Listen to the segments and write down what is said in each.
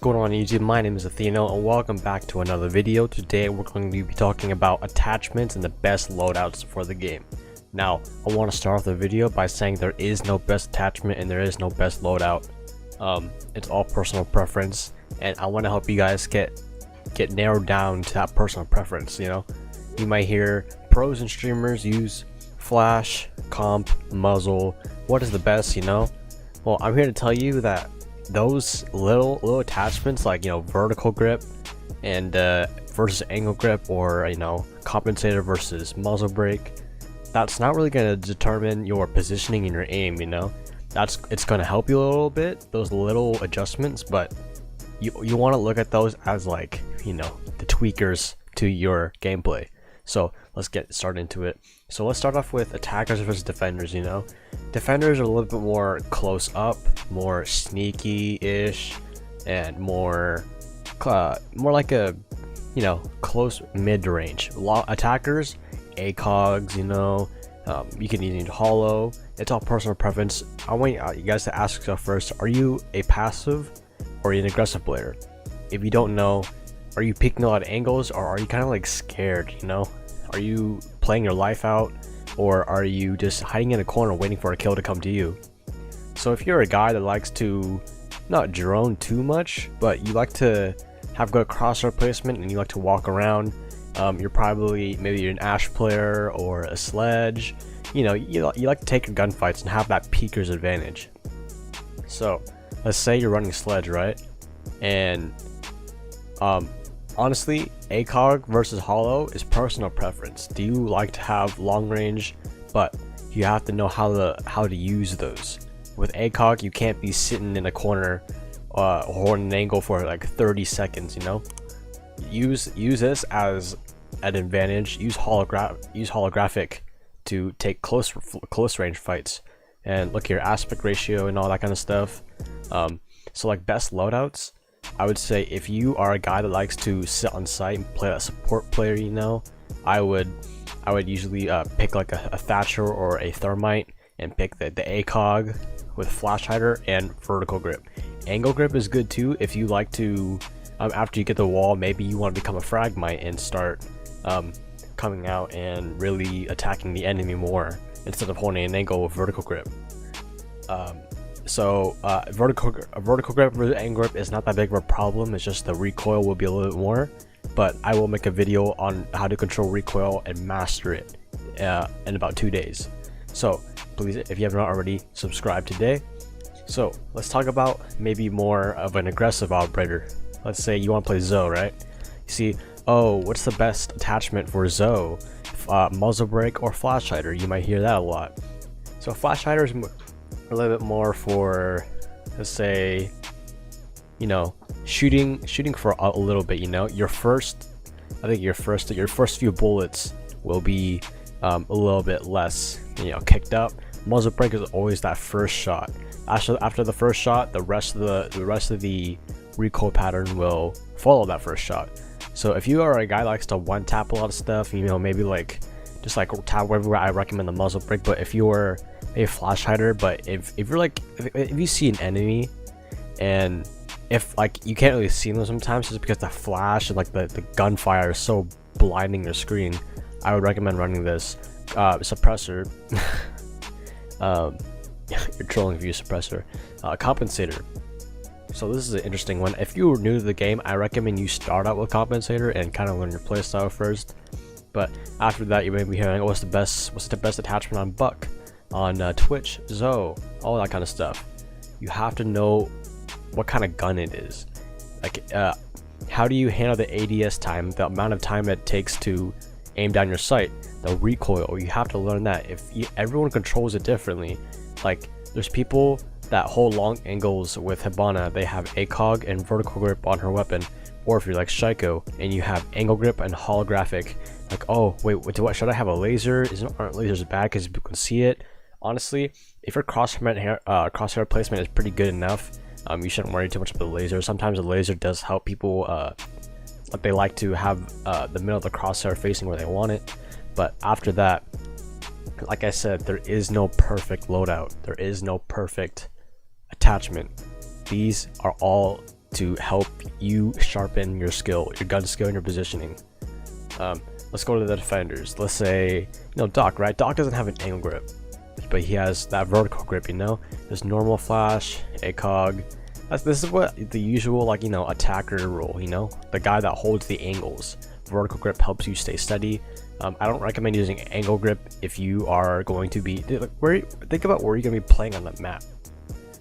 going on YouTube? My name is Athieno and welcome back to another video. Today we're going to be talking about attachments and the best loadouts for the game. Now, I want to start off the video by saying there is no best attachment and there is no best loadout. It's all personal preference, and I want to help you guys get narrowed down to that personal preference. You know, you might hear pros and streamers use flash, comp, muzzle. What is the best? You know, well, I'm here to tell you that those little attachments, like, you know, vertical grip and versus angle grip, or, you know, compensator versus muzzle brake, that's not really going to determine your positioning and your aim. You know, it's going to help you a little bit, those little adjustments, but you want to look at those as, like, you know, the tweakers to your gameplay. So let's get started into it. So let's start off with attackers versus defenders. You know, defenders are a little bit more close up, more sneaky-ish, and more like a, you know, close mid-range. Attackers, ACOGs, you know, you can use hollow. It's all personal preference. I want you guys to ask yourself first: are you a passive or are you an aggressive player? If you don't know, are you picking a lot of angles, or are you kind of like scared? You know, are you playing your life out, or are you just hiding in a corner waiting for a kill to come to you? So if you're a guy that likes to not drone too much, but you like to have good crosshair placement and you like to walk around, you're probably maybe an Ash player or a Sledge. You know, you like to take your gunfights and have that peeker's advantage. So let's say you're running Sledge, right? And honestly, ACOG versus hollow is personal preference. Do you like to have long range? But you have to know how to use those. With ACOG, you can't be sitting in a corner or an angle for like 30 seconds. You know, use this as an advantage. Use holographic to take close range fights, and look at your aspect ratio and all that kind of stuff. So like best loadouts, I would say if you are a guy that likes to sit on site and play a support player, you know, I would usually pick like a Thatcher or a Thermite, and pick the ACOG with flash hider and vertical grip. Angle grip is good too if you like to, after you get the wall, maybe you want to become a fragmite and start coming out and really attacking the enemy more instead of holding an angle with vertical grip. So vertical grip versus angle grip is not that big of a problem. It's just the recoil will be a little bit more, but I will make a video on how to control recoil and master it in about 2 days. So please, if you have not already, subscribe today. So let's talk about maybe more of an aggressive operator. Let's say you want to play Zoe, right? You see, oh, what's the best attachment for Zoe? Muzzle brake or flash hider? You might hear that a lot. So flash hider is a little bit more for, let's say, you know, shooting for a little bit. You know, your first few bullets will be a little bit less, you know, kicked up. Muzzle brake is always that first shot. After the first shot, the rest of the recoil pattern will follow that first shot. So if you are a guy that likes to one tap a lot of stuff, you know, maybe like just like tap everywhere, I recommend the muzzle brake. But if you're a flash hider, but if you're like, if you see an enemy and if like you can't really see them sometimes just because the flash and like the gunfire is so blinding your screen, I would recommend running this suppressor. You're trolling if you use suppressor. Compensator. So this is an interesting one. If you're new to the game, I recommend you start out with compensator and kind of learn your playstyle first. But after that, you may be hearing, what's the best attachment on Buck, on Twitch, Zoe, all that kind of stuff. You have to know what kind of gun it is. Like, how do you handle the ADS time, the amount of time it takes to aim down your sight, the recoil? You have to learn that. Everyone controls it differently. Like, there's people that hold long angles with Hibana, they have ACOG and vertical grip on her weapon. Or if you're like Shaiko and you have angle grip and holographic, like, oh wait, what should I have a laser? Aren't lasers bad because people can see it? Honestly, if your crosshair placement is pretty good enough, you shouldn't worry too much about the laser. Sometimes the laser does help people, like they like to have the middle of the crosshair facing where they want it. But after that, like I said, there is no perfect loadout. There is no perfect attachment. These are all to help you sharpen your skill, your gun skill, and your positioning. Let's go to the defenders. Let's say, you know, Doc, right? Doc doesn't have an angle grip, but he has that vertical grip, you know? There's normal flash, ACOG. This is what the usual, like, you know, attacker rule, you know? The guy that holds the angles. Vertical grip helps you stay steady. I don't recommend using angle grip if you are going to be, think about where you're going to be playing on the map.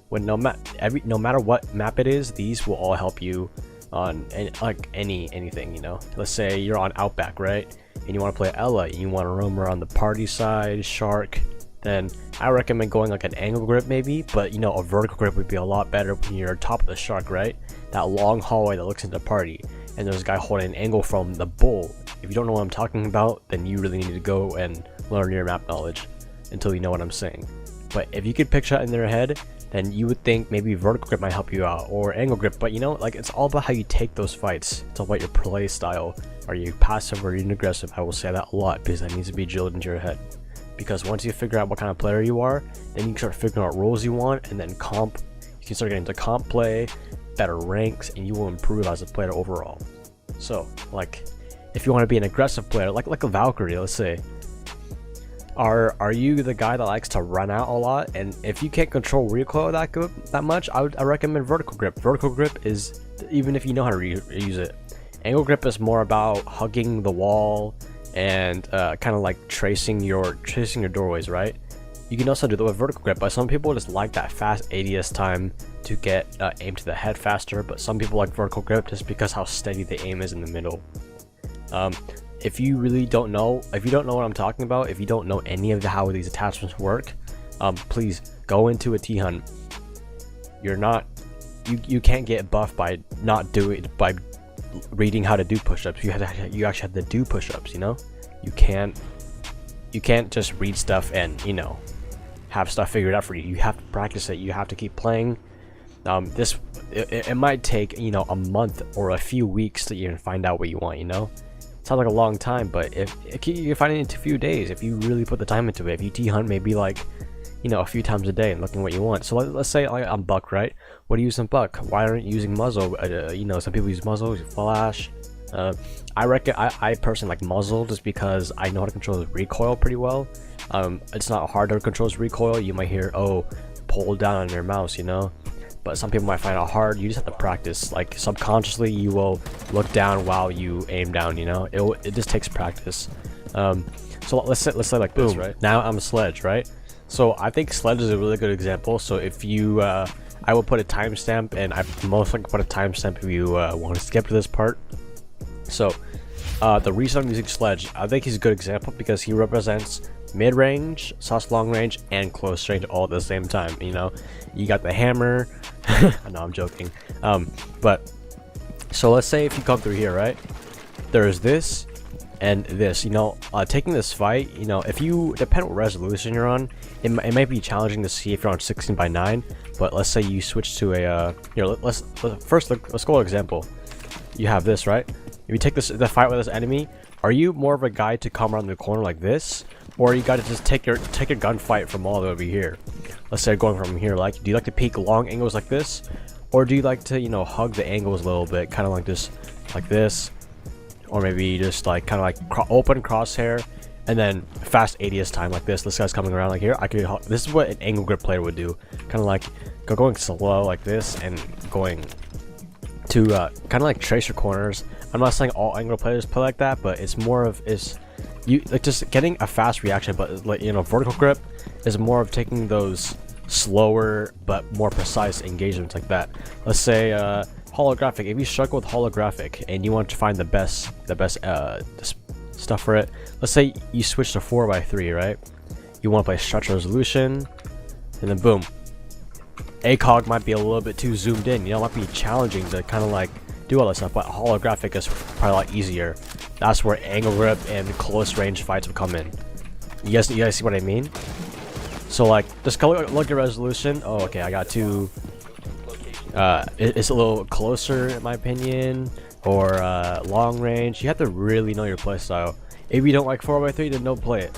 When no matter what map it is, these will all help you on anything, you know? Let's say you're on Outback, right? And you want to play Ella, and you want to roam around the party side, Shark, then I recommend going like an angle grip maybe, but you know, a vertical grip would be a lot better when you're top of the Shark, right? That long hallway that looks into party, and there's a guy holding an angle from the bull. If you don't know what I'm talking about, then you really need to go and learn your map knowledge until you know what I'm saying. But if you could picture that in their head, then you would think maybe vertical grip might help you out, or angle grip. But you know, like, it's all about how you take those fights. It's all about your play style. Are you passive or are you aggressive? I will say that a lot because that needs to be drilled into your head. Because once you figure out what kind of player you are, then you can start figuring out roles you want, and then you can start getting into comp play, better ranks, and you will improve as a player overall. So, like, if you want to be an aggressive player, like a Valkyrie, let's say, are you the guy that likes to run out a lot? And if you can't control recoil that much, I recommend vertical grip. Vertical grip is, even if you know how to use it. Angle grip is more about hugging the wall and kind of like tracing your doorways, right? You can also do that with vertical grip, but some people just like that fast ADS time to get aim to the head faster, but some people like vertical grip just because how steady the aim is in the middle. If you really don't know, if you don't know what I'm talking about, if you don't know any of how these attachments work, please go into a T-Hunt. You can't get buffed by by reading how to do push-ups. You actually have to do push-ups, you know? You can't just read stuff and, you know, have stuff figured out for you. You have to practice it. You have to keep playing. It might take, you know, a month or a few weeks to even find out what you want, you know? Sounds like a long time, but if you can find it in a few days if you really put the time into it. If you T-Hunt maybe like, you know, a few times a day and looking what you want. So let's say like, I'm Buck, right? What do you use in Buck? Why aren't you using muzzle? You know, some people use muzzle, use flash. I personally like muzzle just because I know how to control the recoil pretty well. It's not hard to control its recoil. You might hear, oh, pull down on your mouse, you know? But some people might find it hard. You just have to practice. Like, subconsciously you will look down while you aim down, you know? It just takes practice. So let's say like boom, this, right? Now I'm a Sledge, right? So I think Sledge is a really good example. So if you I will put a timestamp, and I most likely put a timestamp if you want to skip to this part. So the reason I'm using Sledge, I think he's a good example because he represents mid-range, long range, and close range all at the same time. You know, you got the hammer. No, I'm joking. But so let's say if you come through here, right? There's this and this. You know, taking this fight, you know, if you depend what resolution you're on, it might be challenging to see if you're on 16:9. But let's say you switch to a here. Let's go to example. You have this, right? If you take the fight with this enemy, are you more of a guy to come around the corner like this, or are you got to just take your gunfight from all the way over here? Let's say going from here, like, do you like to peek long angles like this, or do you like to, you know, hug the angles a little bit, kind of like this, or maybe just like kind of like open crosshair and then fast ADS time like this. This guy's coming around like here. This is what an angle grip player would do, kind of like going slow like this and going to kind of like trace your corners. I'm not saying all angle players play like that, but it's more of you like just getting a fast reaction. But like, you know, vertical grip is more of taking those slower but more precise engagements like that. Let's say holographic. If you struggle with holographic and you want to find the best stuff for it, let's say you switch to 4x3, right? You want to play stretch resolution, and then boom, ACOG might be a little bit too zoomed in. You know, it might be challenging to kind of like do all this stuff, but holographic is probably a lot easier. That's where angle grip and close range fights will come in. You guys see what I mean? So like, just go look at resolution. Oh, okay, I got to. It's a little closer in my opinion, or long range. You have to really know your playstyle. If you don't like 4x3, then don't play it.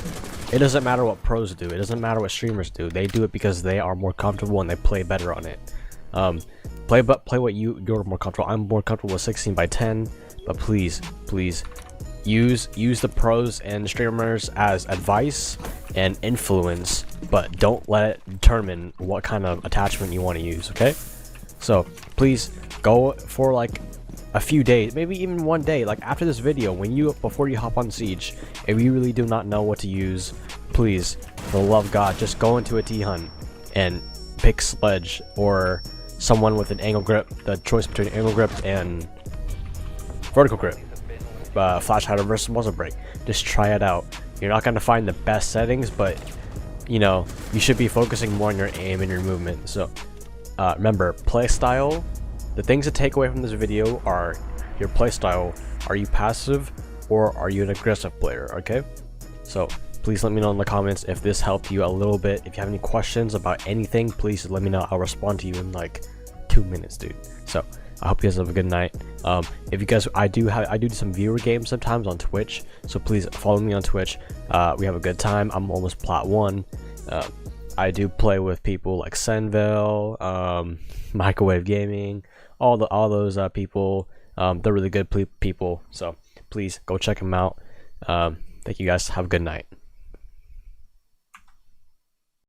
It doesn't matter what pros do. It doesn't matter what streamers do. They do it because they are more comfortable and they play better on it. play what you're more comfortable. I'm more comfortable with 16 by 10, but please use the pros and streamers as advice and influence, but don't let it determine what kind of attachment you want to use. Okay, so please go for like a few days, maybe even one day, like after this video, before you hop on Siege, if you really do not know what to use, please, for the love of God, just go into a T-Hunt and pick Sledge or someone with an angle grip, the choice between angle grip and vertical grip, flash hider versus muzzle brake. Just try it out. You're not going to find the best settings, but you know, you should be focusing more on your aim and your movement. So remember, play style. The things to take away from this video are your play style. Are you passive or are you an aggressive player? Okay, so please let me know in the comments if this helped you a little bit. If you have any questions about anything, please let me know. I'll respond to you in like 2 minutes, dude. So I hope you guys have a good night. If you guys, I do some viewer games sometimes on Twitch, so please follow me on Twitch. We have a good time. I'm almost plat 1. I do play with people like Senville, Microwave Gaming, all those people. They're really good people, so please go check them out. Thank you guys. Have a good night.